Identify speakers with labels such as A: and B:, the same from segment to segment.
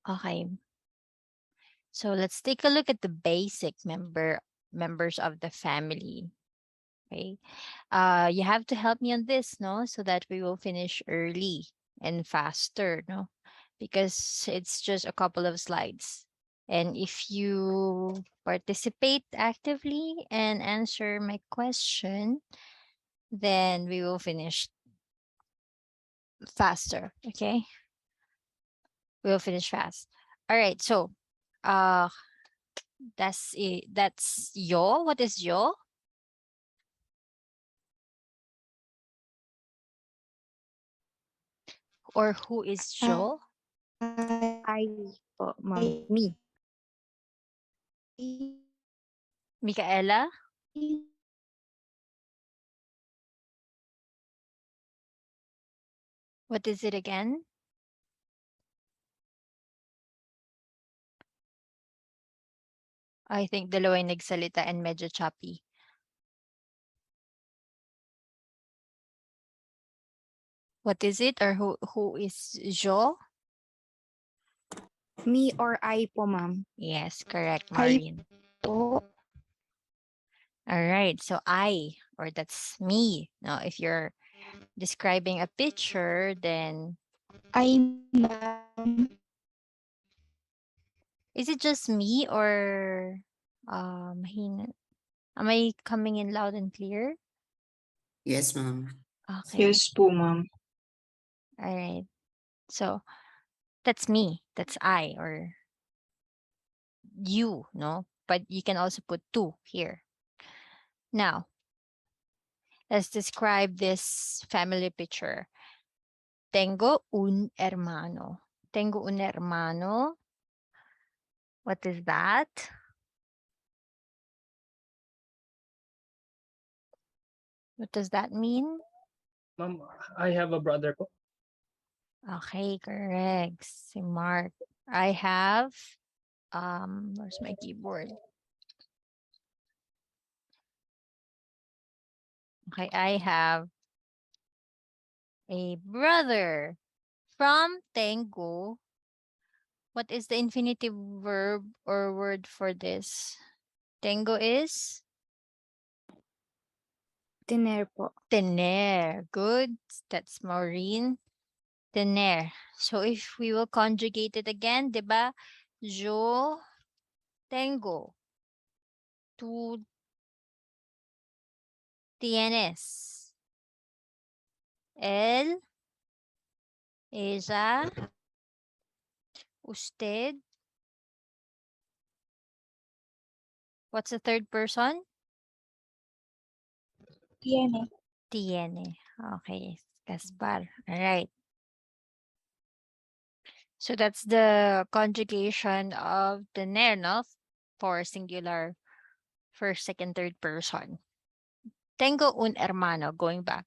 A: Okay. So let's take a look at the basic members of the family. Okay. You have to help me on this, no, so that we will finish early and faster, no, because it's just a couple of slides. And if you participate actively and answer my question, then we will finish faster. Okay. We'll finish fast. All right. So, uh, that's it. That's yo. What is yo? Or who is yo?
B: I po, ma'am. Me.
A: Micaela? What is it again? I think dalawa yung nagsalita and medyo choppy. What is it? Or who is jo?
B: Me or I po, ma'am.
A: Yes, correct,
B: I
A: Maureen.
B: po.
A: All right. So I, or that's me. Now, if you're describing a picture, then
B: I, ma'am.
A: is it just me or mahina? Am I coming in loud and clear?
C: Yes, ma'am.
A: Okay.
D: Yes po, ma'am.
A: All right. So that's me. That's I or you, no? But you can also put two here. Now, let's describe this family picture. Tengo un hermano. Tengo un hermano. What is that? What does that mean?
D: Ma'am, I have a brother po.
A: Okay, correct. Si Mark. I have where's my keyboard? Okay, I have a brother. From tengo, what is the infinitive verb or word for this? Tengo is
B: Tiner po.
A: tener. Good. That's Maureen. Tener. So if we will conjugate it again, diba? Yo tengo. Tú tienes. Él, ella, usted. What's the third person?
B: Tiene.
A: Tiene. Okay. Gaspar. All right. So that's the conjugation of tener, no? For singular first, second, third person. Tengo un hermano, going back.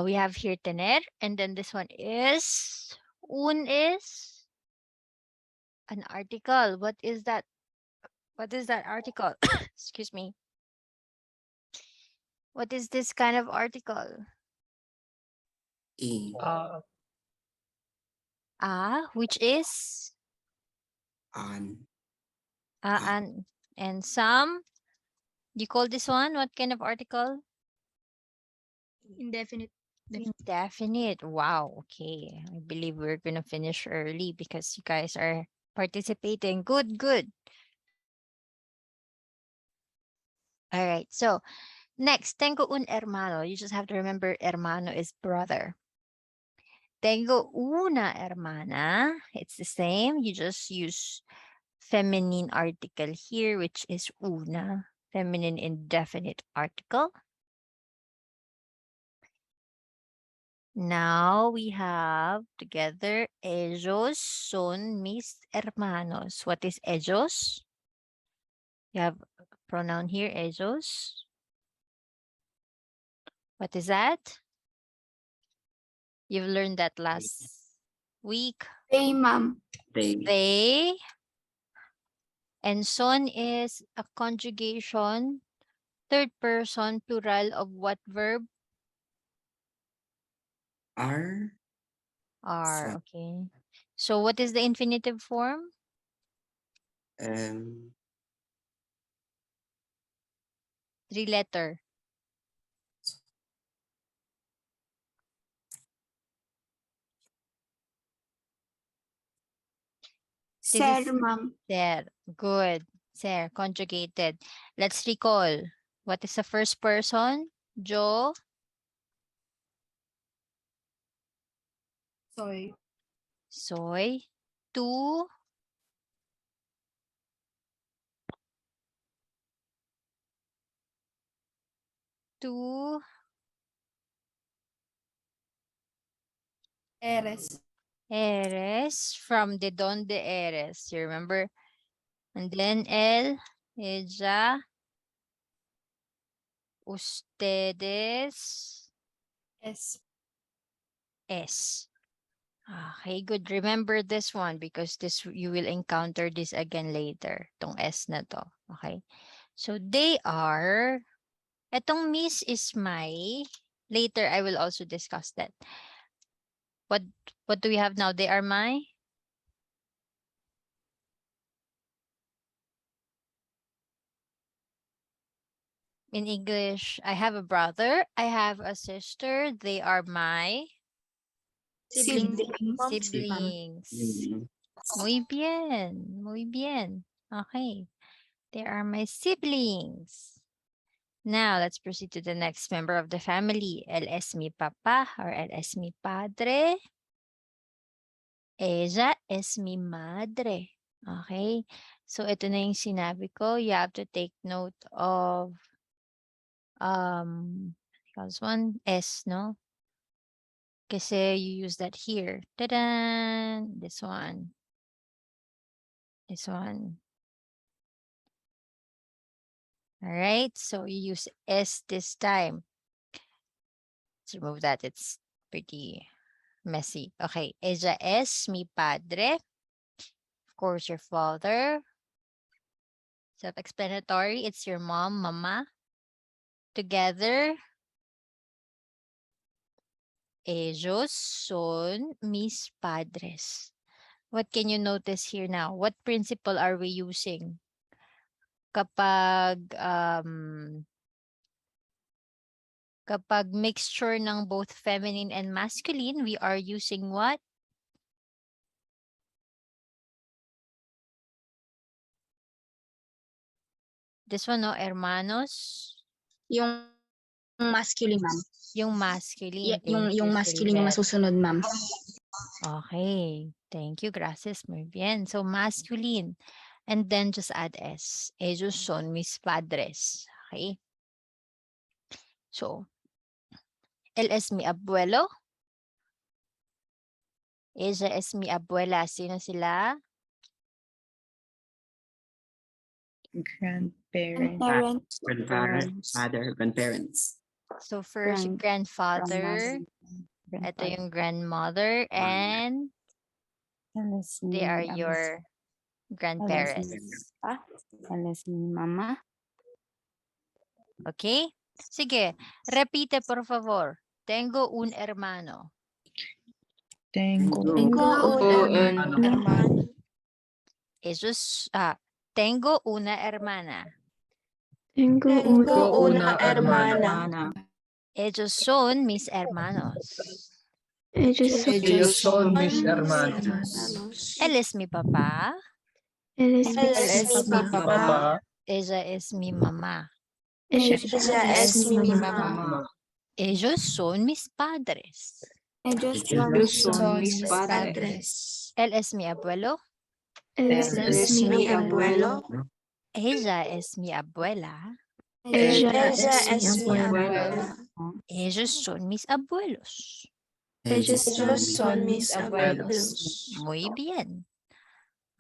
A: We have here tener, and then this one is, un is an article. What is that? What is that article? Excuse me. What is this kind of article?
C: E.
A: Which is
C: An.
A: and some. You call this one what kind of article?
B: Indefinite.
A: Indefinite. Wow. Okay. I believe we're gonna finish early because you guys are participating. Good, good. All right. So next, tengo un hermano. You just have to remember hermano is brother. Tengo una hermana. It's the same. You just use feminine article here, which is una. Feminine indefinite article. Now we have together, ellos son mis hermanos. What is ellos? You have a pronoun here, ellos. What is that? You've learned that last week.
B: They, ma'am.
A: They. And son is a conjugation, third person, plural of what verb?
C: Are.
A: Are.
C: Sa-
A: Okay. So what is the infinitive form?
C: Um,
A: 3-letter. This
B: Sir,
A: is
B: ma'am.
A: there. Good. There. Conjugated. Let's recall. What is the first person? Jo.
B: Soy.
A: Soy. Tu. Tu.
B: Eres.
A: Eres. From de donde eres. You remember? And then el. Ella. Ustedes.
B: Es.
A: Es. Okay, good. Remember this one because this you will encounter this again later. Tong S na to. Okay. So they are. Etong miss is my. Later I will also discuss that. What do we have now? They are my. In English, I have a brother. I have a sister. They are my
B: Siblings.
A: siblings.
C: mm,
A: Muy bien. Muy bien. Okay. They are my siblings. Now, let's proceed to the next member of the family. Él es mi papá or él es mi padre. Ella es mi madre. Okay? So, ito na yung sinabi ko. You have to take note of how's one? S, no? Kasi you use that here. Ta-da! This one. This one. Alright, so you use S this time. Let's remove that. It's pretty messy. Okay. Ella es mi padre. Of course, your father. Self-explanatory. It's your mom, mama. Together. Ellos son mis padres. What can you notice here now? What principle are we using? Kapag mixture ng both feminine and masculine, we are using what? This one, no? Hermanos.
B: Yung masculine, ma'am.
A: Yung masculine.
B: Yung
A: Thank you,
B: masculine yung
A: Silver.
B: masusunod, ma'am.
A: Okay. Thank you. Gracias. Muy bien. So, masculine. And then just add S. Ellos son mis padres. Okay. So, él es mi abuelo. Ella es mi abuela. Sino sila?
E: Grandparents.
B: Parents.
C: grandparents, father, grandparents.
A: So, first, grandfather. Ito yung grandmother. And they are your grandparents.
E: Alas ni mama.
A: Okay? Sige. Repite, por favor. Tengo un hermano.
E: Tengo
C: Tengo
B: un
E: hermano.
A: Tengo una hermana.
B: Tengo
D: una hermana.
A: Ellos son mis hermanos.
D: Ellos son mis hermanos.
A: Él es mi papá.
B: Él es
D: Mi papá.
A: Ella es mi mamá.
B: mi
D: Mama.
A: Ellos son mis padres.
B: Ellos
C: son
E: mis
B: padres.
A: Él es mi abuelo.
B: Él es mi abuelo.
A: Ella es mi abuela.
B: Ella es mi abuela.
A: Ellos son mis abuelos.
B: Ellos son mis abuelos.
A: Muy bien.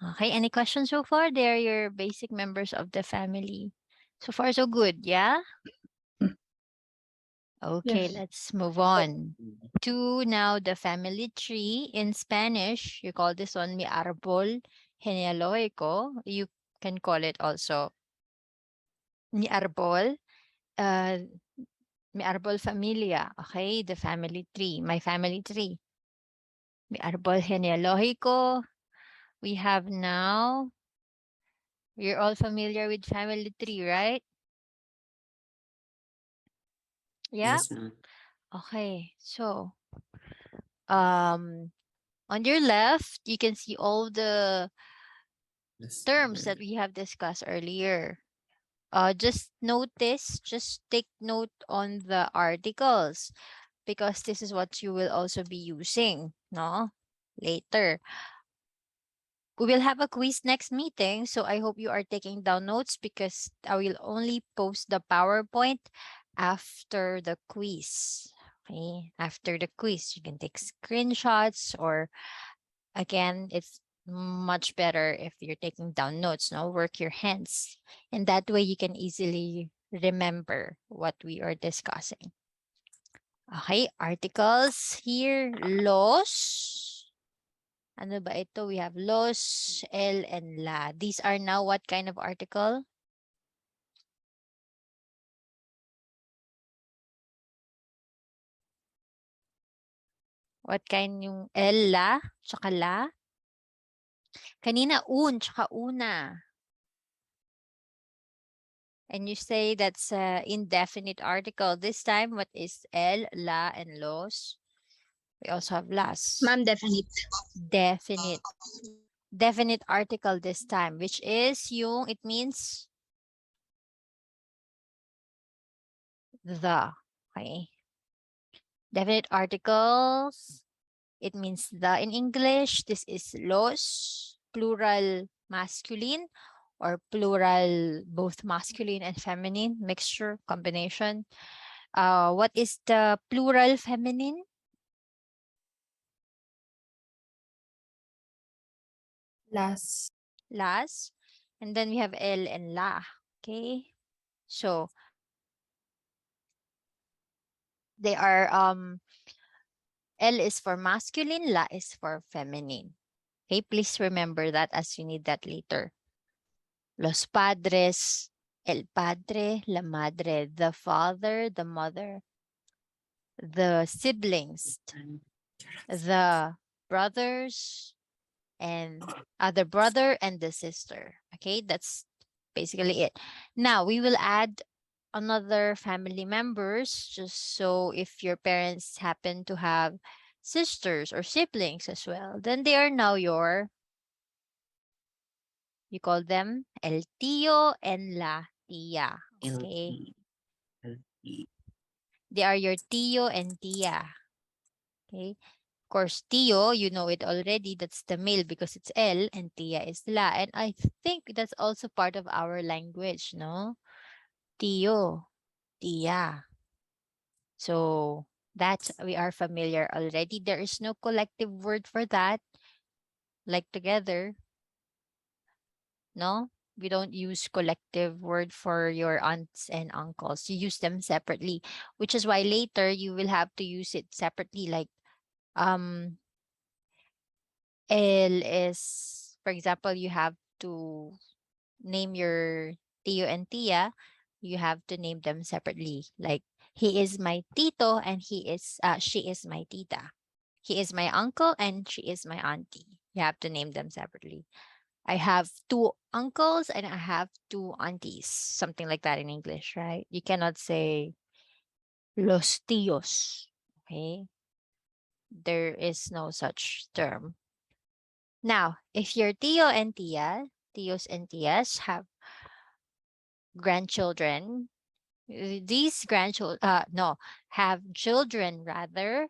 A: Okay, any questions so far? They're your basic members of the family. So far, so good, yeah? Okay,
D: Yes.
A: let's move on to now the family tree. In Spanish, you call this one mi árbol genealógico. You can call it also mi árbol, mi árbol familia. Okay, the family tree, my family tree. May árbol genealógico. We have now, you're all familiar with family tree, right? Yeah?
C: Yes, ma'am.
A: Okay, so on your left, you can see all the
C: Yes.
A: terms that we have discussed earlier. Just take note on the articles because this is what you will also be using, no? Later. We will have a quiz next meeting, so I hope you are taking down notes because I will only post the PowerPoint after the quiz. Okay, after the quiz, you can take screenshots or again, it's much better if you're taking down notes, no? Work your hands. And that way you can easily remember what we are discussing. Okay, articles here, laws. Ano ba ito? We have los, el, and la. These are now what kind of article? What kind yung el, la, tsaka la? Kanina un, tsaka una. And you say that's a indefinite article. This time, what is el, la, and los? We also have las.
B: Ma'am, definite.
A: Definite. Definite article this time, which is yung, it means the. Okay. Definite articles. It means the in English. This is los, plural masculine, or plural both masculine and feminine, mixture, combination. What is the plural feminine?
B: Las.
A: Las. And then we have el and la. Okay. So they are L is for masculine, la is for feminine. Okay, please remember that as you need that later. Los padres, el padre, la madre, the father, the mother, the siblings, the brothers, and the brother and the sister. Okay, that's basically it. Now we will add another family members just so if your parents happen to have sisters or siblings as well, then they are now your, you call them el tío and la tía. Okay,
C: LP.
A: they are your tío and tía. Okay, of course, tío, you know it already. That's the male because it's el, and tía is la. And I think that's also part of our language, no? Tío, tía. So that we are familiar already. There is no collective word for that, like together. No, we don't use collective word for your aunts and uncles. You use them separately, which is why later you will have to use it separately. Like um El is, for example, you have to name your tío and tía, you have to name them separately. Like he is my tito and she is my tita. He is my uncle and she is my auntie. You have to name them separately. I have two uncles and I have two aunties, something like that in English, right? You cannot say los tíos. Okay? There is no such term. Now, if your tios and tias have grandchildren, these grandchildren, no, have children rather,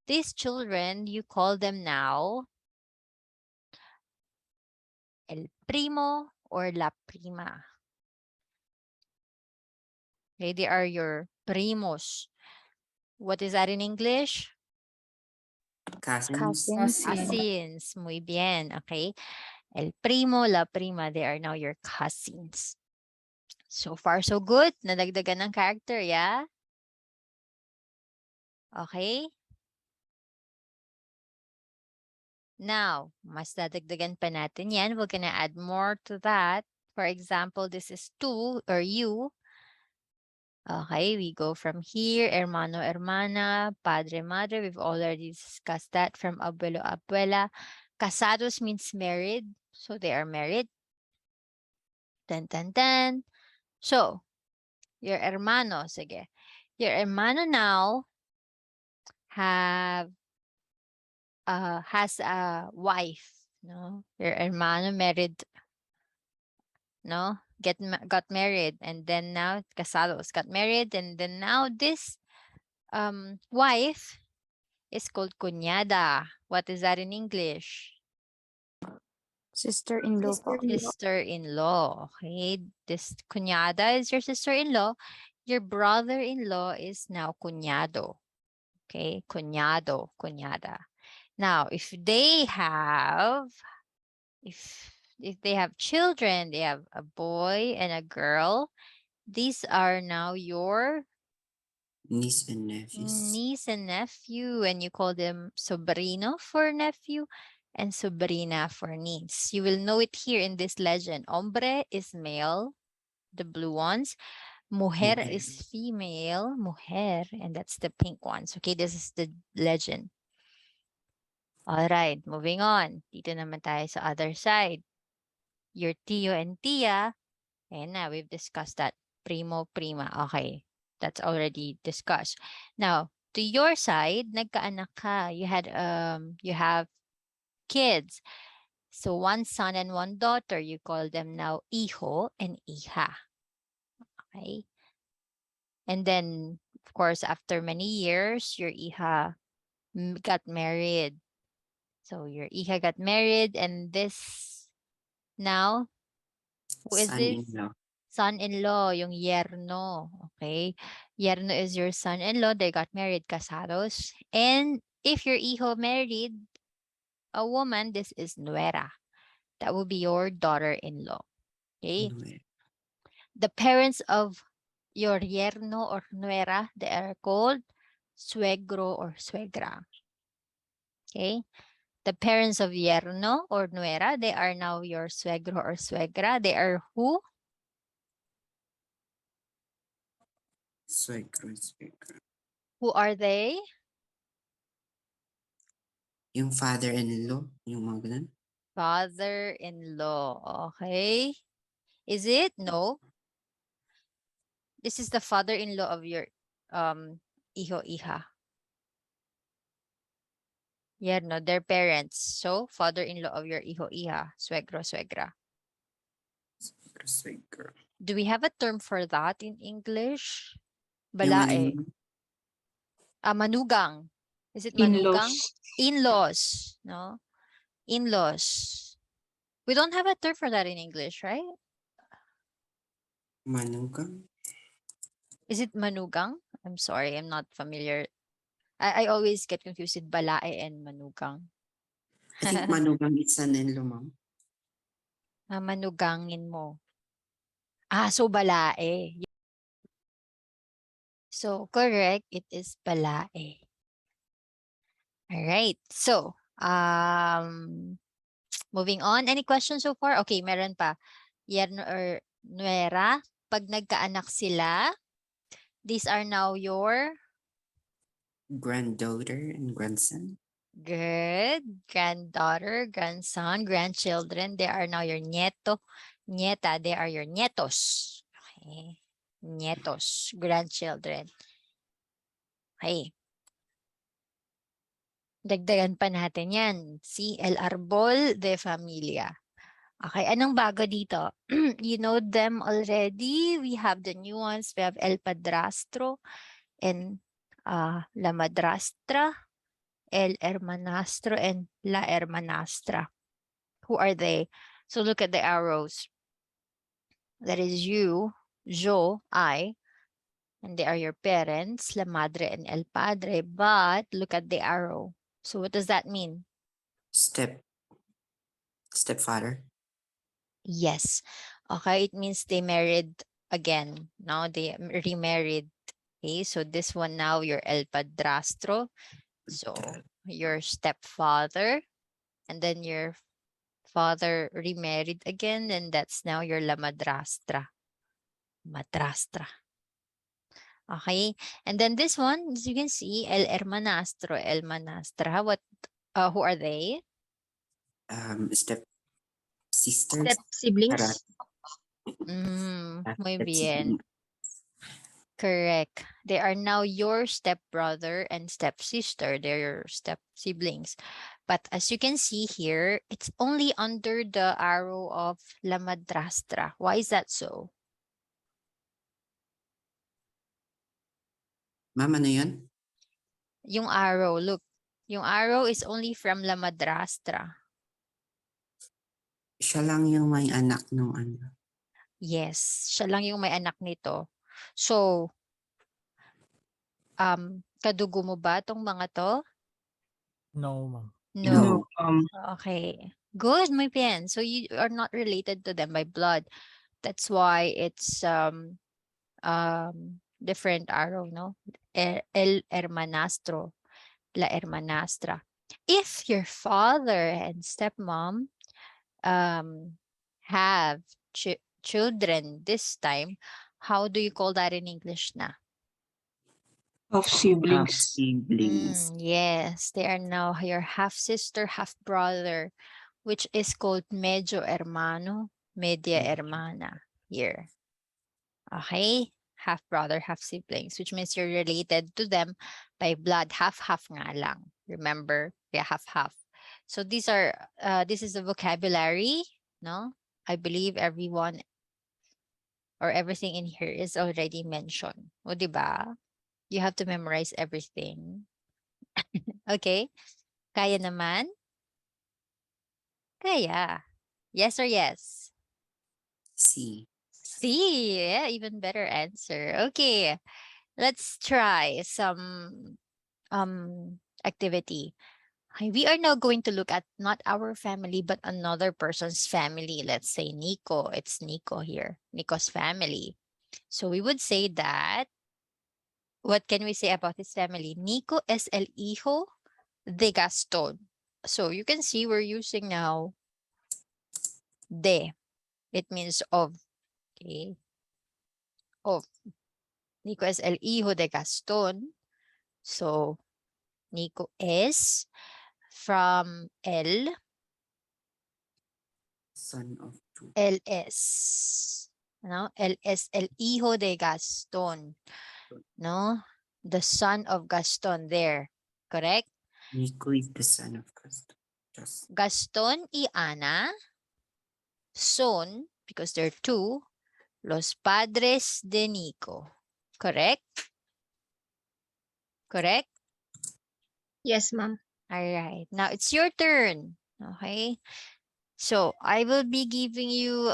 A: these children, you call them now el primo or la prima. Okay, they are your primos. What is that in English?
C: Cousins.
A: Cousins. Muy bien. Okay. El primo, la prima, they are now your cousins. So far, so good. Nadagdagan ng character, yeah? Okay. Now, mas dadagdagan pa natin yan. We're gonna add more to that. For example, this is tú or you. Okay, we go from here. Hermano, hermana, padre, madre. We've already discussed that from abuelo, abuela. Casados means married. So they are married. Tan, tan, tan. So, your hermano, sige. Your hermano now has a wife, no? Your hermano married, no? Got married, and then now casados got married, and then now this wife is called cuñada. What is that in English?
E: Sister-in-law po.
B: Sister-in-law.
A: Sister-in-law. Okay, this cuñada is your sister-in-law. Your brother-in-law is now cuñado. Okay, cuñado, cuñada. Now, if they have children, they have a boy and a girl. These are now your
C: Niece and nephews.
A: niece and nephew, and you call them sobrino for nephew and sobrina for niece. You will know it here in this legend. Hombre is male, the blue ones. Mujer
C: Mujer.
A: is female, mujer, and that's the pink ones. Okay, this is the legend. All right, moving on. Dito naman tayo sa other side. Your tío and tía, and now we've discussed that. Primo, prima. Okay, that's already discussed. Now, to your side, nagkaanak ka. You have kids. So one son and one daughter, you call them now hijo and hija. Okay. And then, of course, after many years, your hija got married. So your hija got married, and this now, who is this?
C: Son-in-law.
A: Son-in-law, yung yerno. Okay. Yerno is your son-in-law. They got married, casados. And if your hijo married a woman, this is nuera. That will be your daughter-in-law. Okay.
C: Nuera.
A: The parents of your yerno or nuera, they are called suegro or suegra. Okay. The parents of yerno or nuera, they are now your suegro or suegra. They are who?
C: Suegro, suegra.
A: Who are they?
C: Yung father-in-law, yung mga ganun.
A: Father-in-law. Okay. Is it? No. This is the father-in-law of your hijo, hija. Yerno, their parents. So, father-in-law of your hijo, hija. Suegro, suegra.
C: Suegro, suegra.
A: Do we have a term for that in English?
C: Yung
A: Balae.
C: manugang.
A: Manugang. Is it
D: In-laws.
A: manugang? In-laws. No? In-laws. We don't have a term for that in English, right?
C: Manugang.
A: Is it manugang? I'm sorry, I'm not familiar. I always get confused with balae and manugang.
C: I think manugang is son-in-law, ma'am.
A: Manugangin mo. So balae. So correct, it is balae. All right. So, moving on. Any questions so far? Okay, meron pa. Yerno or nuera, pag nagkaanak sila, these are now your
C: Granddaughter and grandson.
A: good granddaughter, grandson, grandchildren. They are now your nieto, nieta. They are your nietos. Okay. Nietos, grandchildren. Okay. Dagdagan pa natin yan. Si El Arbol de Familia. Okay, anong bago dito? You know them already. We have the new ones. We have El Padrastro and La Madrastra, El Hermanastro, and La Hermanastra. Who are they? So look at the arrows. That is you, yo, I, and they are your parents, La Madre and El Padre. But look at the arrow. So what does that mean?
C: Stepfather.
A: Yes. Okay, it means they married again. Now they remarried. Okay, so this one now, your El Padrastro. So your stepfather. And then your father remarried again. And that's now your La Madrastra. Madrastra. Okay. And then this one, as you can see, el hermanastro, el manastra. Who are they?
C: Step sisters.
B: Step siblings.
A: Muy
C: Step
A: bien.
C: sibling.
A: Correct. They are now your stepbrother and stepsister. They're your step siblings. But as you can see here, it's only under the arrow of la madrastra. Why is that so?
C: Ma'am, ano yun?
A: Yung arrow, look. Yung arrow is only from la madrastra.
C: Siya lang yung may anak nung ano.
A: Yes, siya lang yung may anak nito. So, kadugo mo ba tong mga to?
D: No, ma'am.
A: No.
C: No.
A: Okay. Good, muy bien. So you are not related to them by blood. That's why it's different arrow, no? El hermanastro, la hermanastra. If your father and stepmom have children this time, how do you call that in English na?
D: Of
C: Half
D: siblings.
C: siblings.
A: Yes, they are now your half sister, half brother, which is called medio hermano, media hermana here. Okay? Half brother, half siblings, which means you're related to them by blood. Half-half nga lang. Remember? Yeah, half-half. So these are, this is the vocabulary, no? I believe everyone or everything in here is already mentioned. O, diba? You have to memorize everything. Okay? Kaya naman? Kaya. Yes or yes?
C: C.
A: See, yeah, even better answer. Okay, let's try some activity. Okay, we are now going to look at not our family but another person's family. Let's say Nico. It's Nico here. Nico's family. So we would say that, what can we say about his family? Nico es el hijo de Gaston. So you can see we're using now de. It means of. Okay. Of. Nico es el hijo de Gaston. So, Nico es from el,
C: Son of two.
A: él es. No? Él es el hijo de Gaston. No? The son of Gaston there. Correct?
C: Nico is the son of Gaston. Just
A: Gaston y Ana son, because they're two, los padres de Nico. Correct? Correct?
B: Yes, ma'am.
A: All right. Now it's your turn. Okay. So I will be giving you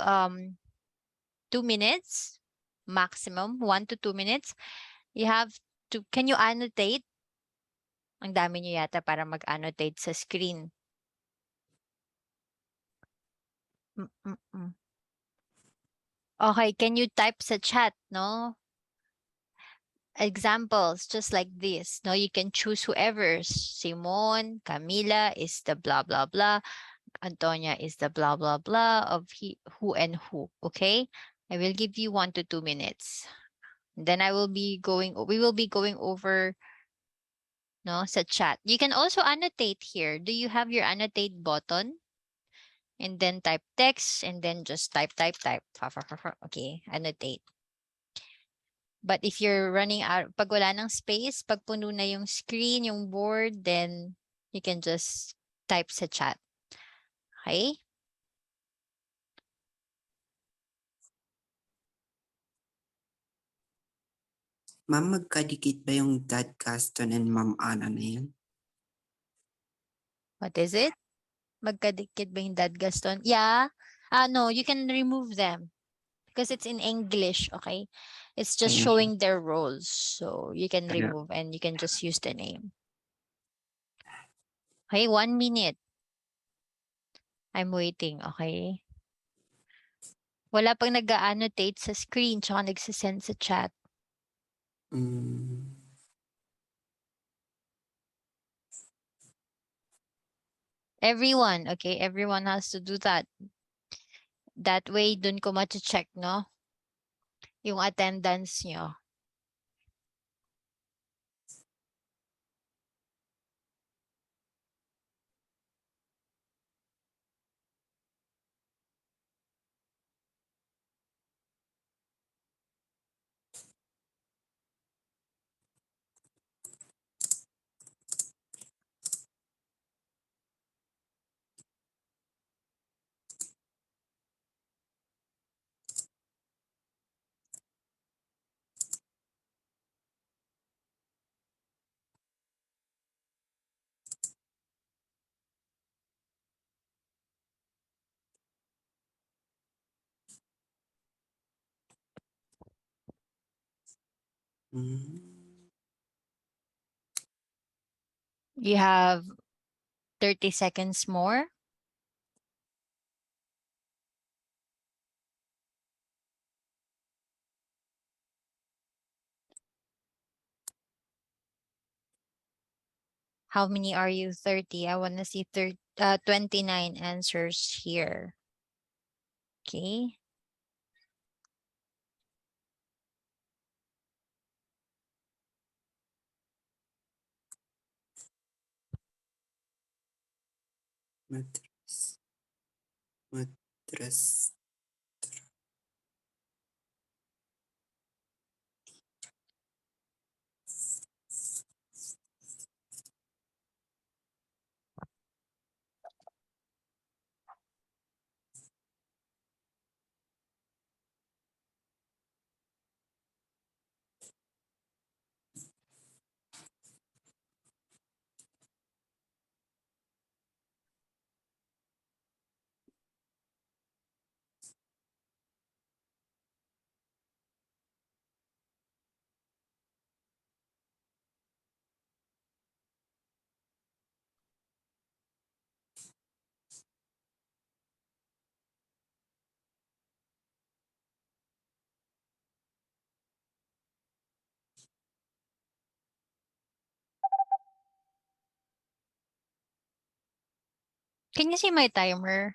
A: 2 minutes maximum, 1 to 2 minutes. You have to, can you annotate? Ang dami nyo yata para mag-annotate sa screen. Okay, can you type sa chat, no? Examples, just like this. No, you can choose whoever. Simon, Camila is the blah, blah, blah. Antonia is the blah, blah, blah of who and who. Okay? I will give you 1 to 2 minutes. Then we will be going over, no, sa chat. You can also annotate here. Do you have your annotate button? And then type text and then just type. Okay, annotate. But if you're running out, pag wala ng space, pag puno na yung screen, yung board, then you can just type sa chat. Okay?
C: Ma'am, magkadikit ba yung Dad Gaston and Ma'am Ana na yan?
A: What is it? Magkadikit ba yung Dad Gaston? Yeah. No, you can remove them because it's in English, okay? It's just
C: Ayun.
A: showing their roles. So you can
C: Kaya-
A: remove and you can just use the name. Okay, 1 minute. I'm waiting, okay? Wala pang nag-annotate sa screen tsaka nagsisend sa chat.
C: Mm,
A: Everyone, okay? Everyone has to do that. That way, dun ko ma-check, no? Yung attendance nyo.
C: Mm.
A: You have 30 seconds more. How many are you? 30. I want to see 29 answers here. Okay.
C: Mattress. Mattress.
A: Can you see my timer?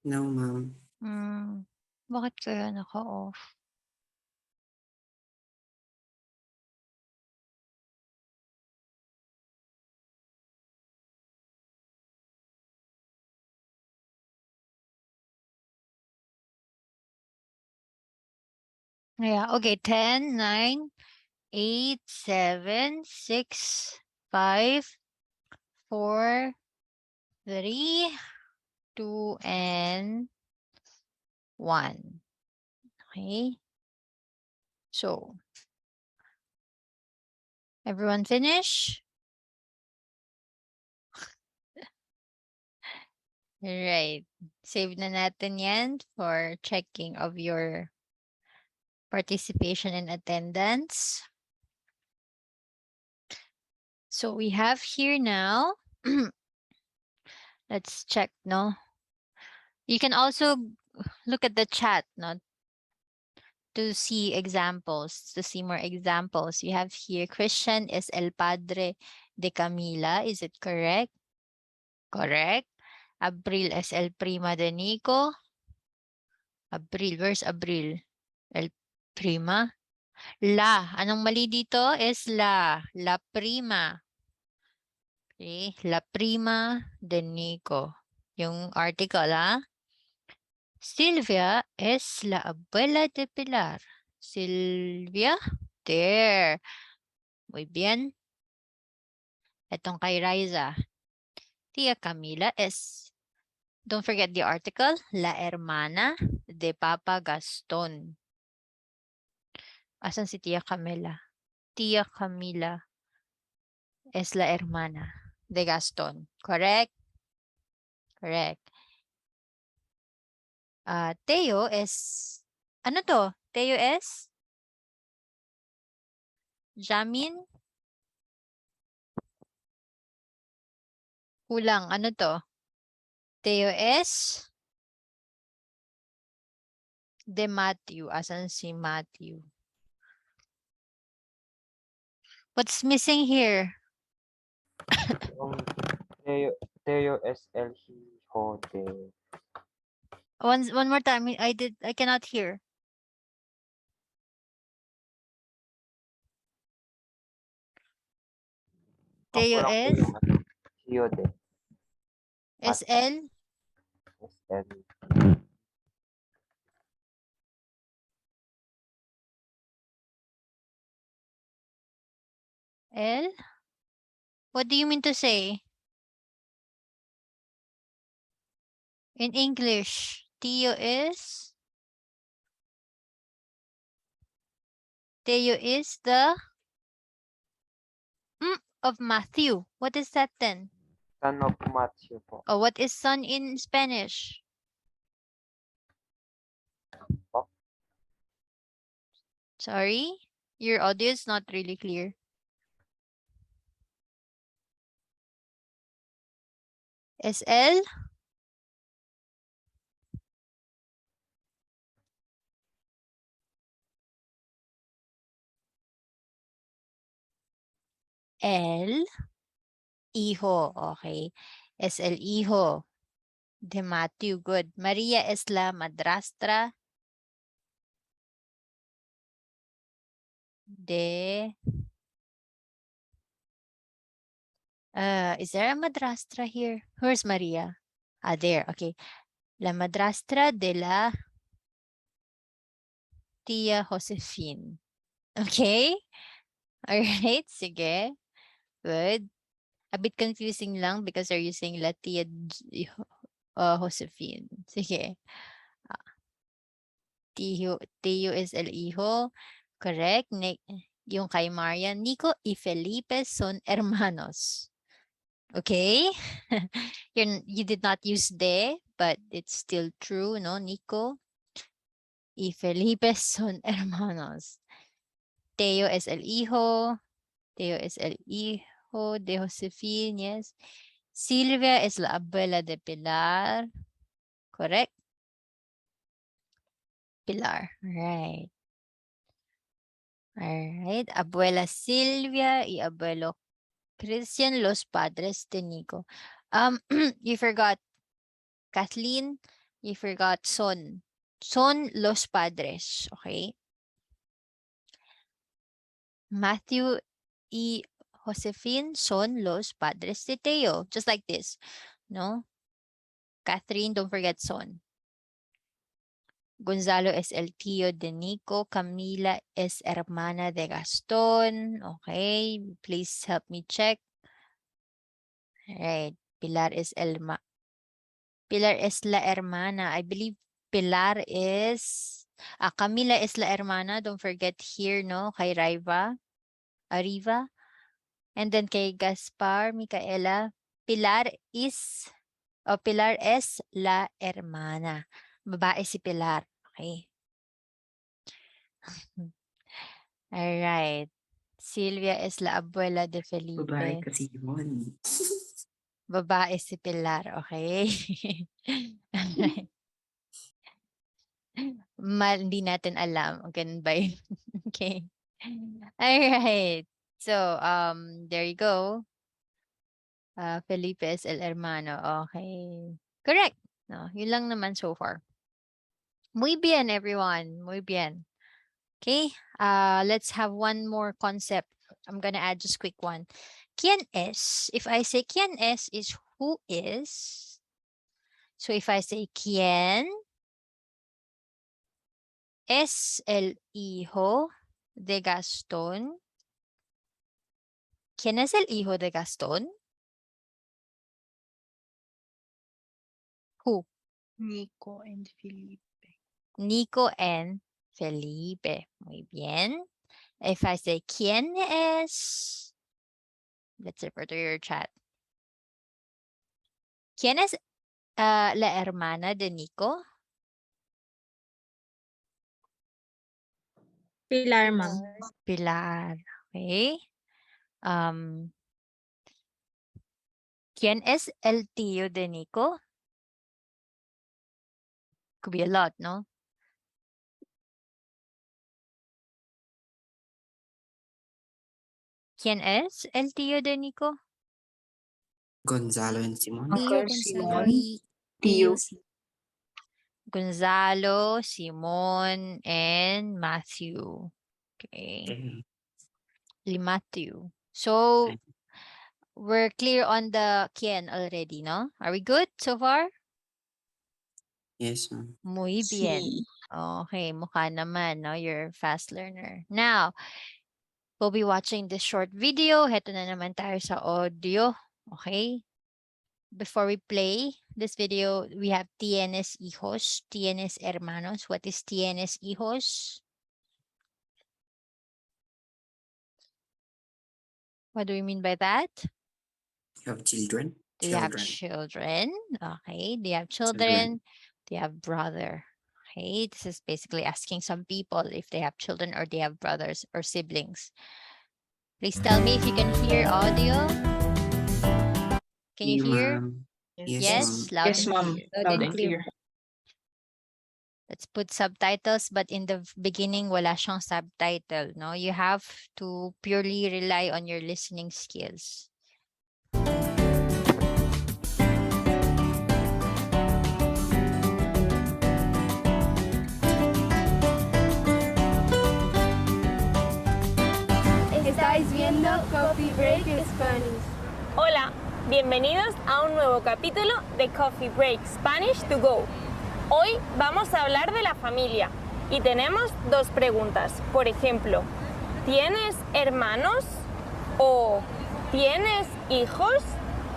C: No, ma'am.
A: Bakit kaya naka-off? Yeah, okay. 10, 9, 8, 7, 6, 5, 4, 3, 2, and 1. Okay. So, everyone finish? Right. Save na natin yan for checking of your participation and attendance. So we have here now, let's check, no? You can also look at the chat, no? To see examples, to see more examples. You have here, Christian is el padre de Camila. Is it correct? Correct. Abril es el prima de Nico. Abril, where's Abril? El prima. La, anong mali dito is la prima. Okay, la prima de Nico. Yung article, ha? Silvia es la abuela de Pilar. Silvia, there. Muy bien. Etong kay Riza. Tia Camila es, don't forget the article, la hermana de Papa Gaston. Asan si Tia Camila? Tia Camila es la hermana de Gaston. Correct? Correct. Teo es, ano to? Teo es? Jamin? Kulang, ano to? Teo es? De Matthew. Asan si Matthew? What's missing here?
F: Teo es el hijo de
A: One more time. I cannot hear. Teo
F: kulang po
A: es?
F: yung hijo de
A: Es el?
F: es el
A: El? What do you mean to say? In English, Teo is? Teo is the of Matthew. What is that then?
F: son of Matthew po.
A: Oh, what is son in Spanish?
F: Po.
A: Sorry? Your audio is not really clear. SL? L? Hijo. Okay. SL hijo. De Matthew. Good. Maria es la madrastra de... is there a madrastra here? Where's Maria? Ah, there. Okay. La madrastra de la tía Josefine. Okay? Alright. Sige. Good. A bit confusing lang because are you saying la tía Josefine? Sige. Tío is el hijo. Correct. Yung kay Maria, Nico y Felipe son hermanos. Okay? You did not use de, but it's still true, no? Nico y Felipe son hermanos. Teo es el hijo. Teo es el hijo de Josefine, yes. Silvia es la abuela de Pilar. Correct? Pilar. Right. Alright. Abuela Silvia y abuelo Christian, los padres de Nico. You forgot Kathleen. You forgot son. Son los padres. Okay. Matthew y Josefine son los padres de Teo. Just like this. No? Catherine, don't forget son. Gonzalo es el tío de Nico. Camila es hermana de Gastón. Okay. Please help me check. Alright. Pilar es la hermana. I believe Pilar is Camila is la hermana. Don't forget here, no? Kay Arriva. And then kay Gaspar, Micaela. Pilar es la hermana. Babae si Pilar. Okay. All right. Silvia es la abuela de
C: Babae
A: Felipe.
C: kasi yun.
A: Babae si Pilar. Okay. Alright. Hindi natin alam. Ganun ba yun? Okay. Alright. So, there you go. Felipe es el hermano. Okay. Correct. No, yun lang naman so far. Muy bien, everyone. Muy bien. Okay. Let's have one more concept. I'm gonna add just quick one. ¿Quién es? If I say ¿quién es is who is. So if I say ¿quién es el hijo de Gastón? ¿Quién es el hijo de Gastón? Who?
E: Nico and Felipe.
A: Nico and Felipe. Muy bien. If I say ¿quién es? Let's refer to your chat. ¿Quién es la hermana de Nico?
B: Pilar, ma'am.
A: Pilar. Okay. ¿Quién es el tío de Nico? Could be a lot, no? ¿Quién es el tío de Nico?
C: Gonzalo and Simon.
E: Uncle Simon. Tio.
A: Gonzalo, Simon, and Matthew. Okay.
C: Okay.
A: Matthew. So, we're clear on the quién already, no? Are we good so far?
C: Yes, ma'am.
A: Muy bien. Okay, mukha naman, no? You're a fast learner. Now, we'll be watching this short video. Heto na naman tayo sa audio. Okay? Before we play this video, we have tienes hijos, tienes hermanos. What is tienes hijos? What do we mean by that?
C: You have children?
A: Do you have children? Okay. Do you have children? Do you have brother? Okay, this is basically asking some people if they have children or they have brothers or siblings. Please tell me if you can hear audio. Can you
C: Hey,
A: hear?
C: ma'am.
A: Yes,
C: Yes,
A: loud
B: Yes,
A: and
B: ma'am.
A: clear.
B: Loud and clear.
A: Let's put subtitles, but in the beginning, wala siyang subtitle, no? You have to purely rely on your listening skills.
G: Estáis viendo Coffee Break Spanish.
H: Hola, bienvenidos a un nuevo capítulo de Coffee Break Spanish to Go. Hoy vamos a hablar de la familia y tenemos dos preguntas. Por ejemplo, ¿tienes hermanos? O ¿tienes hijos?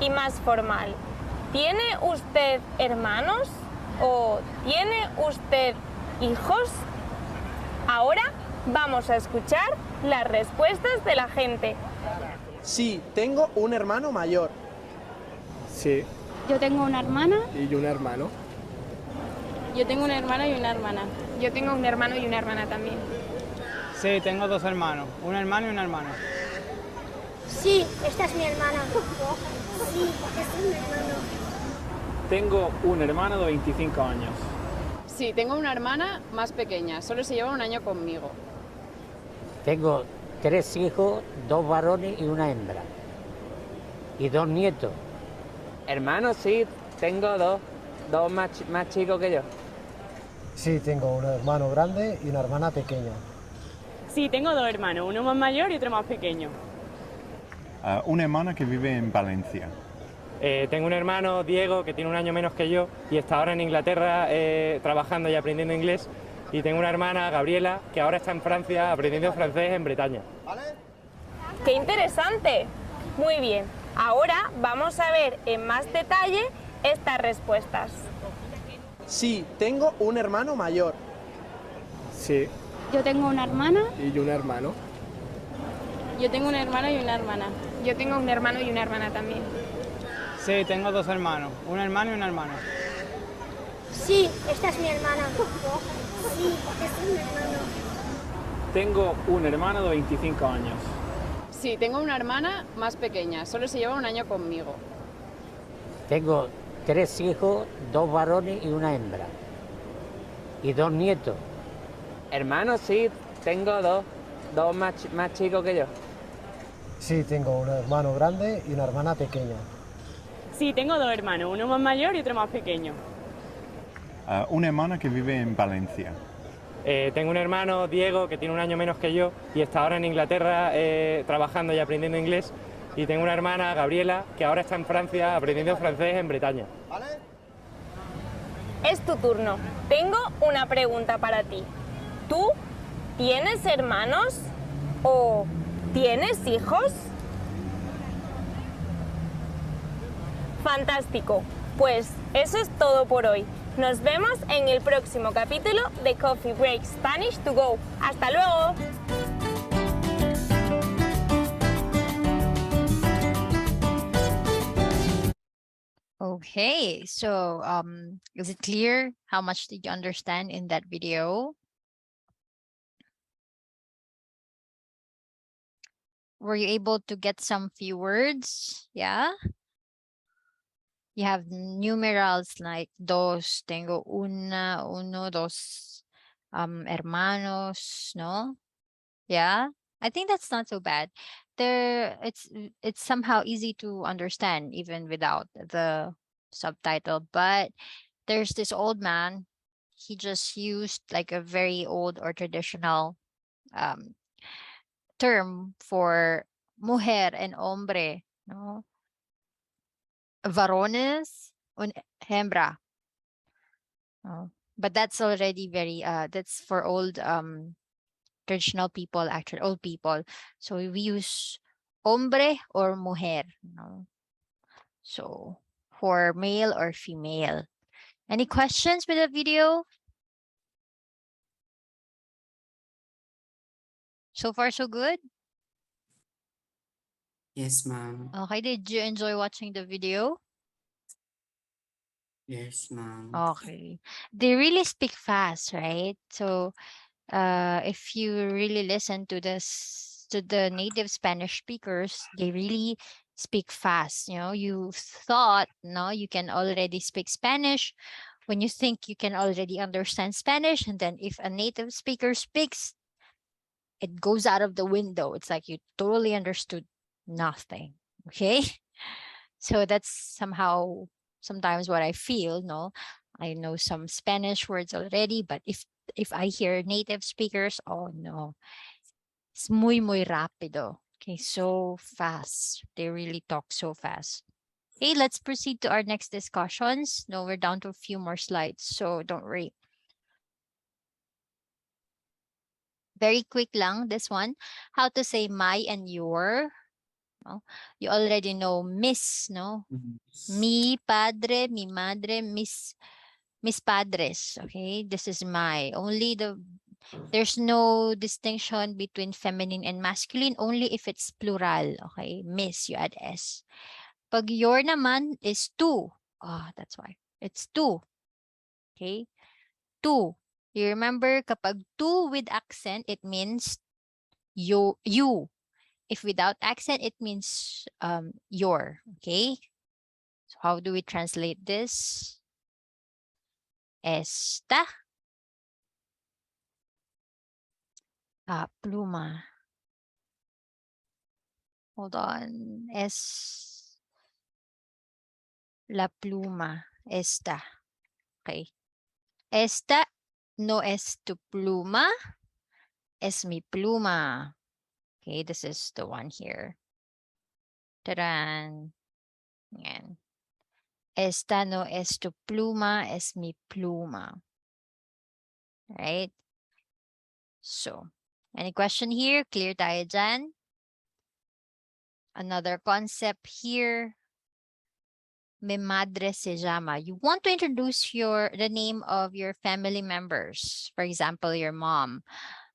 H: Y más formal, ¿tiene usted hermanos? O ¿tiene usted hijos? Ahora vamos a escuchar las respuestas de la gente.
I: Sí, tengo un hermano mayor.
D: Sí.
G: Yo tengo una hermana.
I: Y un hermano.
G: Yo tengo un hermano y una hermana.
H: Yo tengo un hermano y una hermana también.
D: Sí, tengo dos hermanos, un hermano y una hermana.
G: Sí, esta es mi hermana. Sí, este es mi hermano.
D: Tengo un hermano de 25 años.
J: Sí, tengo una hermana más pequeña, solo se lleva un año conmigo.
K: Tengo 3 hijos, 2 varones y una hembra. Y 2 nietos.
F: Hermanos, sí, tengo dos más chicos que yo.
I: Sí, tengo un hermano grande y una hermana pequeña.
J: Sí, tengo dos hermanos, uno más mayor y otro más pequeño.
L: Una hermana que vive en Valencia.
D: Tengo un hermano, Diego, que tiene un año menos que yo y está ahora en Inglaterra trabajando y aprendiendo inglés. Y tengo una hermana, Gabriela, que ahora está en Francia aprendiendo francés en Bretaña.
H: ¡Qué interesante! Muy bien, ahora vamos a ver en más detalle estas respuestas.
I: Sí, tengo un hermano mayor.
D: Sí.
G: Yo tengo una hermana.
I: Y un hermano.
J: Yo tengo un hermano y una hermana.
H: Yo tengo un hermano y una hermana también.
D: Sí, tengo dos hermanos, un hermano y una hermana.
G: Sí, esta es mi hermana. Sí, este es mi hermano.
D: Tengo un hermano de 25 años.
J: Sí, tengo una hermana más pequeña, solo se lleva un año conmigo.
K: Tengo 3 hijos, 2 varones y una hembra. Y 2 nietos.
F: Hermanos, sí, tengo dos más chicos que yo.
I: Sí, tengo un hermano grande y una hermana pequeña.
J: Sí, tengo dos hermanos, uno más mayor y otro más pequeño.
L: Una hermana que vive en Valencia.
D: Tengo un hermano, Diego, que tiene un año menos que yo y está ahora en Inglaterra trabajando y aprendiendo inglés. Y tengo una hermana, Gabriela, que ahora está en Francia aprendiendo francés en Bretaña.
H: Es tu turno. Tengo una pregunta para ti. ¿Tú tienes hermanos? ¿O tienes hijos? Fantástico. Pues eso es todo por hoy. Nos vemos en el próximo capítulo de Coffee Break Spanish to Go. ¡Hasta luego!
A: Okay, so is it clear how much did you understand in that video? Were you able to get some few words? Yeah. You have numerals like dos, tengo una, uno, dos, hermanos, no? Yeah. I think that's not so bad. It's somehow easy to understand even without the subtitle, but there's this old man. He just used like a very old or traditional term for mujer and hombre, no? Varones and hembra. Oh, but that's already very that's for old traditional people, actually old people. So we use hombre or mujer, no? So for male or female. Any questions with the video? So far so good?
C: Yes, ma'am.
A: Okay, did you enjoy watching the video?
C: Yes, ma'am.
A: Okay. They really speak fast, right? So if you really listen to to the native Spanish speakers, they really speak fast. You know, you thought, no, you can already speak Spanish when you think you can already understand Spanish, and then if a native speaker speaks, it goes out of the window. It's like you totally understood nothing. Okay. So that's somehow sometimes what I feel, no? I know some Spanish words already, but if I hear native speakers, oh no, it's muy rápido. Okay, so fast. They really talk so fast. Okay, let's proceed to our next discussions. No, we're down to a few more slides, so don't worry. Very quick lang, this one. How to say my and your. No? You already know miss, no? Mi padre, mi madre, mis padres. Okay, this is my. There's no distinction between feminine and masculine, only if it's plural. Okay, miss, you add S. Pag your naman is two. Ah, that's why. It's two. Okay, two. You remember kapag two with accent, it means you. If without accent, it means your. Okay, so how do we translate this? Esta. Pluma. Hold on. La pluma. Esta. Okay. Esta no es tu pluma. Es mi pluma. Okay, this is the one here. Taran. Yan. Esta no es tu pluma. Es mi pluma. Right? So, any question here? Clear tayo dyan? Another concept here. Mi madre se llama. You want to introduce the name of your family members. For example, your mom.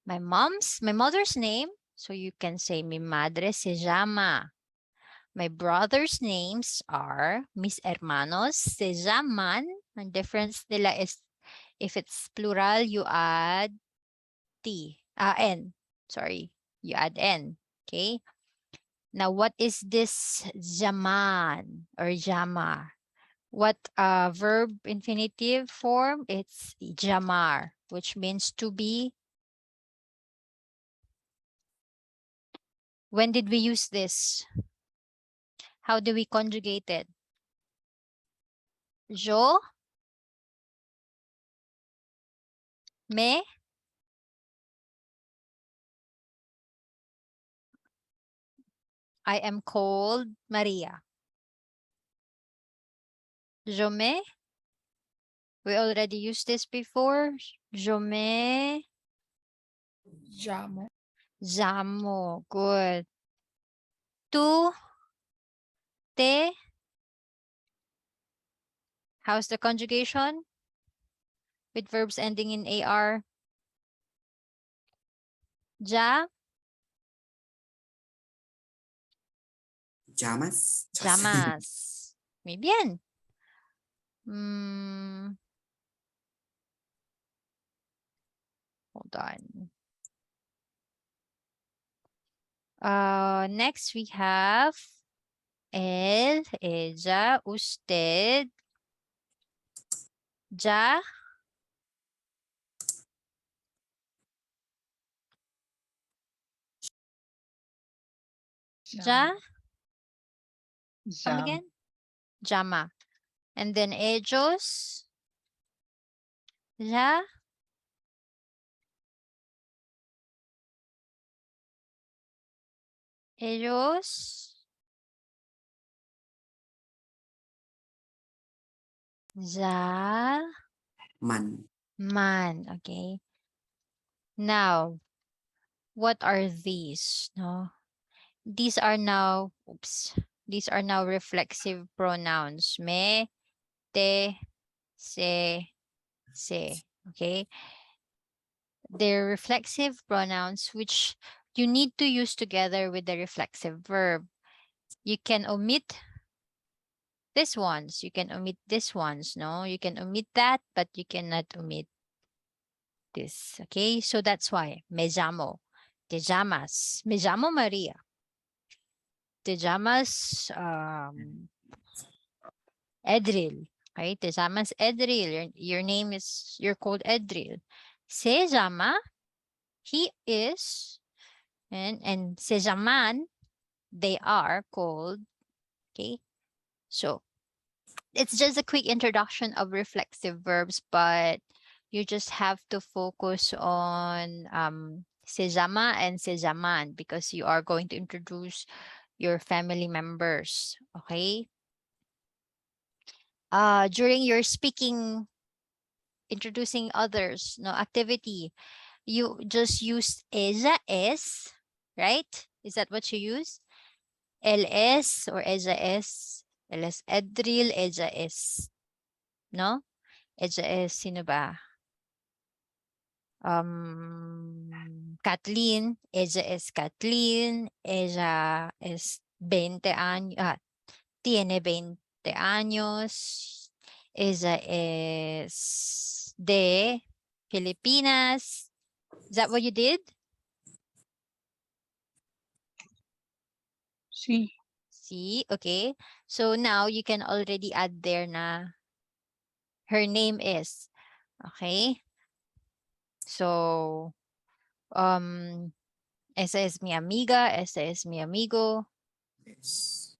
A: My mother's name. So you can say mi madre se llama. My brother's names are mis hermanos se llaman. Ang difference nila is if it's plural, you add n. Sorry, you add n. Okay. Now, what is this llaman or llama? What verb infinitive form? It's llamar, which means to be. When did we use this? How do we conjugate it? Yo me I am called Maria. Yo me. We already used this before. Yo me
E: llamo.
A: llamo. Good. Tú te. How's the conjugation? With verbs ending in AR. Ya.
C: Llamas.
A: Llamas. Muy bien. Hold on. Next we have él, ella, usted, ya, ya. Come again? Llama. And then ellos, ya. Ellos, ya. Man. Okay. Now, what are these? No, these are now. Oops. These are now reflexive pronouns. Me, te, se. Okay. They're reflexive pronouns which you need to use together with the reflexive verb. You can omit This ones, you can omit this ones, no? You can omit that, but you cannot omit this, okay? So that's why, me llamo, te llamas, me llamo Maria. Te llamas, Edril, okay? Te llamas Edril, your name is, you're called Edril. Se llama, he is, and se llaman, they are called, okay? So it's just a quick introduction of reflexive verbs, but you just have to focus on se llama and se llaman because you are going to introduce your family members, okay? During your speaking, introducing others, no activity, you just use ella es, right? Is that what you use? Él es or ella es. Él es Edril, ella es. No? Ella es, sino ba? Kathleen, ella es Kathleen, ella es 20 años, tiene 20 años, ella es de Filipinas. Is that what you did?
M: Sí.
A: See, okay. So now you can already add there na her name is. Okay. So, esa es mi amiga, esa es mi amigo.
C: Yes.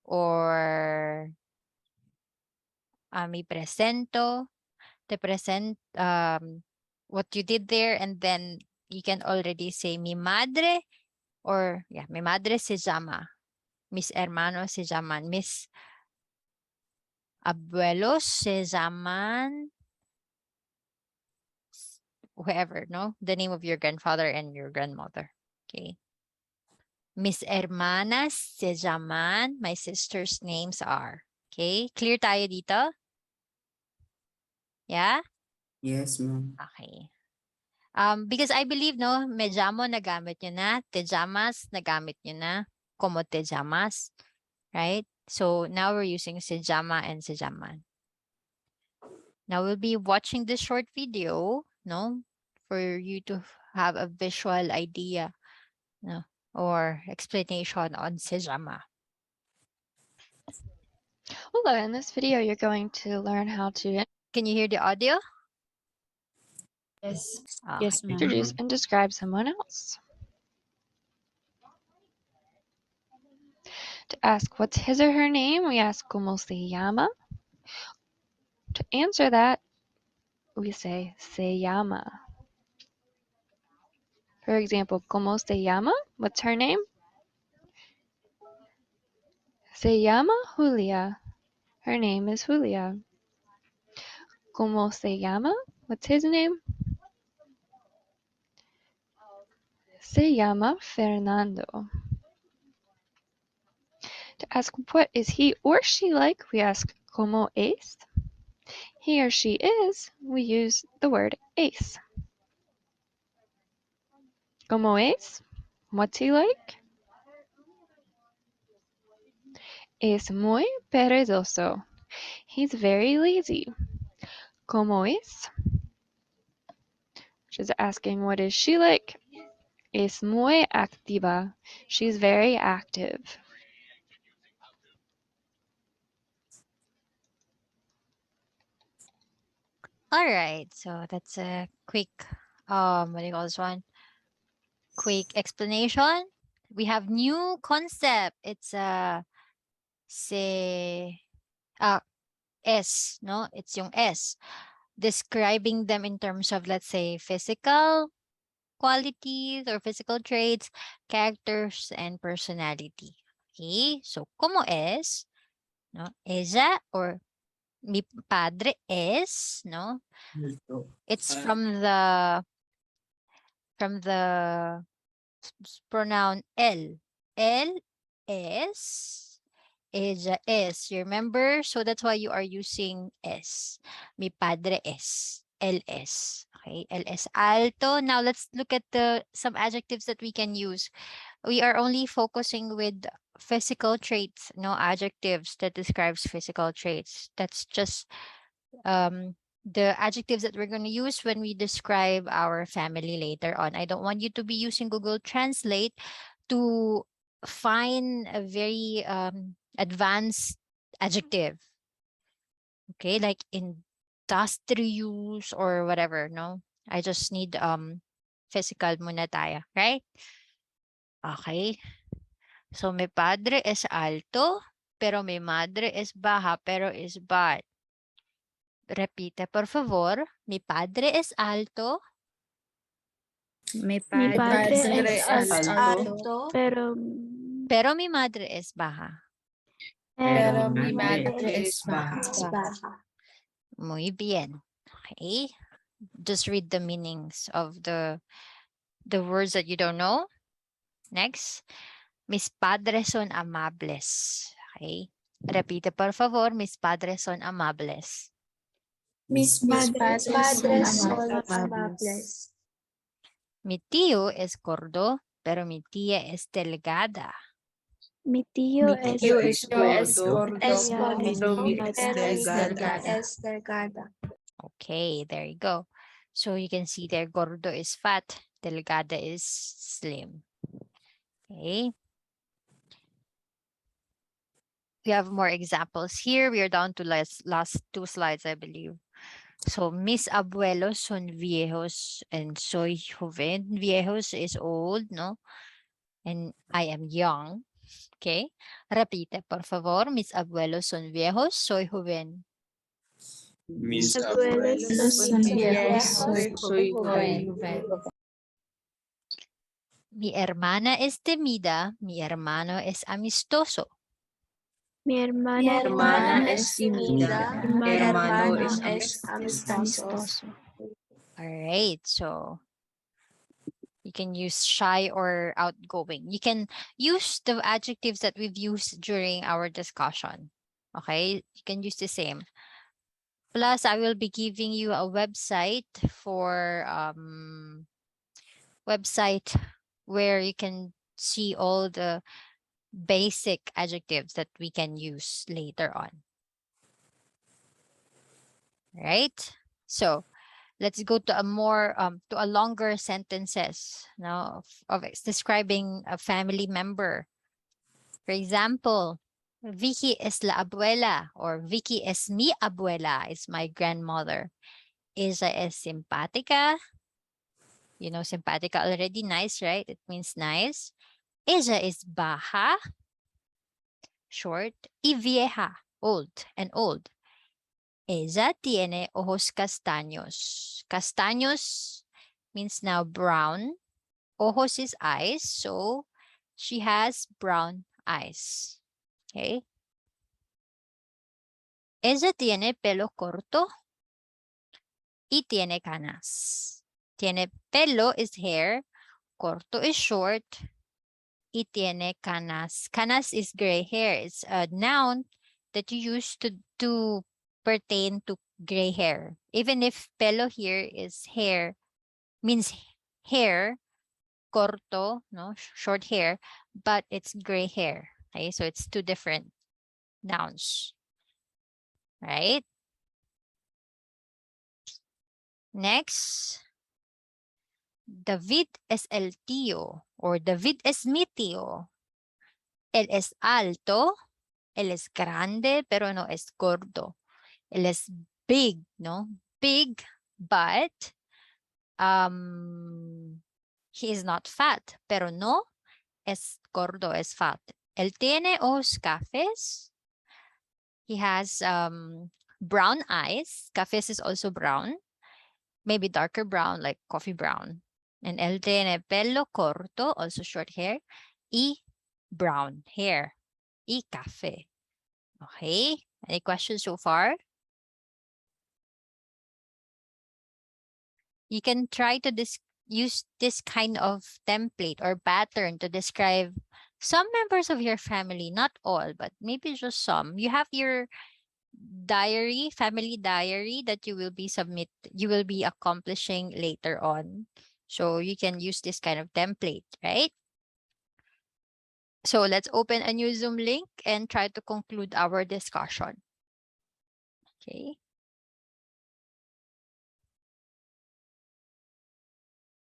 A: Or mi presento, te present what you did there, and then you can already say mi madre, or yeah, mi madre se llama, mis hermanos se llaman, mis abuelos se llaman, whoever, no? The name of your grandfather and your grandmother. Okay. Mis hermanas se llaman, my sisters' names are. Okay, clear tayo dito? Yeah?
C: Yes, ma'am.
A: Okay. Because I believe, no, me llamo nagamit nyo na, te llamas nagamit nyo na, como te llamas, right? So now we're using se llama and se llaman. Now we'll be watching this short video, no, for you to have a visual idea, no, or explanation on se llama.
M: Hello, in this video you're going to learn how to
A: Can you hear the audio?
B: Yes.
M: yes, introduce and describe someone else. To ask what's his or her name, we ask como se llama. To answer that, we say se llama. For example, como se llama? What's her name? Se llama Julia. Her name is Julia. Como se llama? What's his name? Se llama Fernando. To ask what is he or she like, we ask como es. He or she is, we use the word es. Como es? What's he like? Es muy perezoso. He's very lazy. Como es? Which is asking what is she like? Es muy activa. She's very active.
A: All right, so that's a quick, what do you call this one? Quick explanation. We have new concept. It's se, S, no? It's yung S. Describing them in terms of, let's say, physical qualities or physical traits, characters, and personality. Okay, so como es, no? Ella or mi padre es, no? It's from the pronoun él. Él es, ella es. You remember? So that's why you are using es. Mi padre es. Él es. Okay, él es alto. Now let's look at some adjectives that we can use. We are only focusing with physical traits, no adjectives that describes physical traits. That's just the adjectives that we're going to use when we describe our family later on. I don't want you to be using Google Translate to find a very advanced adjective. Okay, like industrious or whatever, no? I just need physical muna tayo, right? Okay. So mi padre es alto, pero mi madre es baja, pero is bad. Repite, por favor. Mi padre es alto.
N: Mi
E: Mi
N: padre
E: padre
N: es
E: es
N: alto,
E: alto,
M: pero
A: mi madre es baja.
E: pero mi
N: madre
E: madre
N: es
E: es
N: baja.
E: baja.
A: Muy bien. Okay. Just read the meanings of the words that you don't know. Next. Mis padres son amables. Okay. Repite, por favor. Mis padres son amables.
E: Mis padres son amables.
A: Mi tío es gordo, pero mi tía es delgada.
M: mi tío
N: Mi tío es gordo,
E: Pero mi
N: tía
E: tía
N: delgada.
E: es delgada.
A: Okay, there you go. So you can see there, gordo is fat, delgada is slim. Okay. We have more examples here. We are down to last 2 slides, I believe. So, mis abuelos son viejos and soy joven. Viejos is old, no? And I am young. Okay. Repite, por favor. Mis abuelos son viejos, soy joven.
N: Mis
M: abuelos
N: son viejos, soy
E: joven.
N: joven.
A: Mi hermana es timida, mi hermano es amistoso.
M: mi
E: Mi
M: hermana
E: hermana
N: es
E: es
N: tímida,
E: tímida, mi
N: hermano
E: hermano
N: es
E: es amistoso.
A: All right, so you can use shy or outgoing. You can use the adjectives that we've used during our discussion. Okay, you can use the same. Plus, I will be giving you a website for website where you can see all the basic adjectives that we can use later on. Right? So let's go to a more to a longer sentences now of describing a family member. For example, Vicky es la abuela or Vicky es mi abuela, is my grandmother. Ella es simpática. You know simpática already, nice, right? It means nice. Ella es baja, short, y vieja, old and old. Ella tiene ojos castaños. Castaños means now brown. Ojos is eyes, so she has brown eyes. Okay. Ella tiene pelo corto y tiene canas. Tiene pelo is hair, corto is short, y tiene canas. Canas is gray hair. It's a noun that you use to pertain to gray hair. Even if pelo here is hair, means hair, corto, no, short hair, but it's gray hair. Okay, so it's 2 different nouns. Right? Next, David es el tío or David es mi tío. Él es alto, él es grande, pero no es gordo. Él es big, no? Big, but he is not fat, pero no es gordo, es fat. Él tiene ojos cafés. He has brown eyes. Cafés is also brown. Maybe darker brown, like coffee brown. And él tiene pelo corto, also short hair, y brown hair, y café. Okay, any questions so far? You can try to use this kind of template or pattern to describe some members of your family, not all, but maybe just some. You have your diary, family diary that you will be accomplishing later on. So you can use this kind of template, right? So let's open a new Zoom link and try to conclude our discussion. Okay.